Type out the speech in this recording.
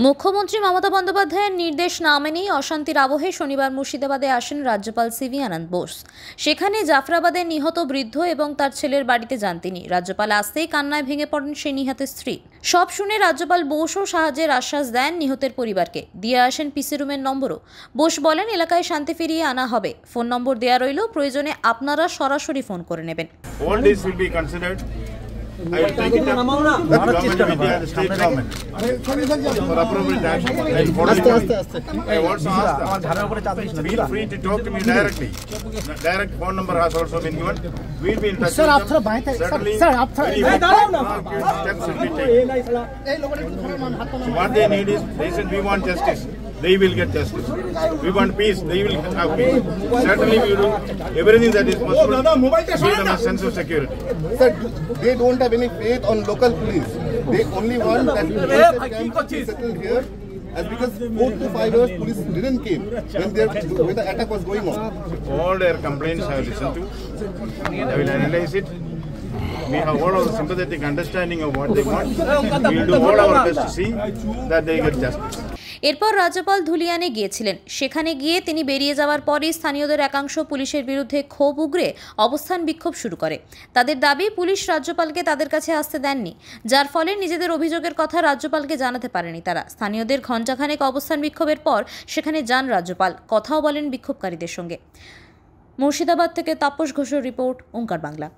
মুখ্যমন্ত্রী মমতা বন্দ্যোপাধ্যায়ের নির্দেশ না মেনেই অশান্তির আবহে শনিবার মুর্শিদাবাদে আসেন রাজ্যপাল সিভি আনন্দ বোস। সেখানে জাফরাবাদের নিহত বৃদ্ধ এবং তার ছেলের বাড়িতে যান তিনি। রাজ্যপাল আসতেই কান্নায় ভেঙে পড়েন সেই নিহতের স্ত্রী। সব শুনে রাজ্যপাল বোসও সাহায্যের আশ্বাস দেন নিহতের পরিবারকে, দিয়ে আসেন পিসি রুমের নম্বরও। বোস বলেন, এলাকায় শান্তি ফিরিয়ে আনা হবে, ফোন নম্বর দেওয়া রইল, প্রয়োজনে আপনারা সরাসরি ফোন করে নেবেন। I will take it up with government media, the state government for appropriate action. I also ask them, feel free to talk to me directly. The direct phone number has also been given. We will be in touch with them. Certainly, steps will be taken. So what they need is, they said we want justice. They will get justice. We want peace. They will have peace. Certainly, we will do everything that is possible to give them a sense of security. Sir, they don't have any faith on local police. They only want that police be settled here. As because 4 to 5 hours police didn't came when the attack was going on. All their complaints I have listened to. I will analyze it. We have all of the sympathetic understanding of what they want. We will do all our best to see that they get justice. এরপর রাজ্যপাল ধুলিয়ানে গিয়েছিলেন। সেখানে গিয়ে তিনি বেরিয়ে যাওয়ার পরই স্থানীয়দের একাংশ পুলিশের বিরুদ্ধে ক্ষোভ উগরে অবস্থান বিক্ষোভ শুরু করে। তাদের দাবি, পুলিশ রাজ্যপালকে তাদের কাছে আসতে দেননি, যার ফলে নিজেদের অভিযোগের কথা রাজ্যপালকে জানাতে পারেনি তারা। স্থানীয়দের ঘণ্টাখানেক অবস্থান বিক্ষোভের পর সেখানে যান রাজ্যপাল, কথাও বলেন বিক্ষোভকারীদের সঙ্গে। মুর্শিদাবাদ থেকে তাপস ঘোষের রিপোর্ট, ওঙ্কার বাংলা।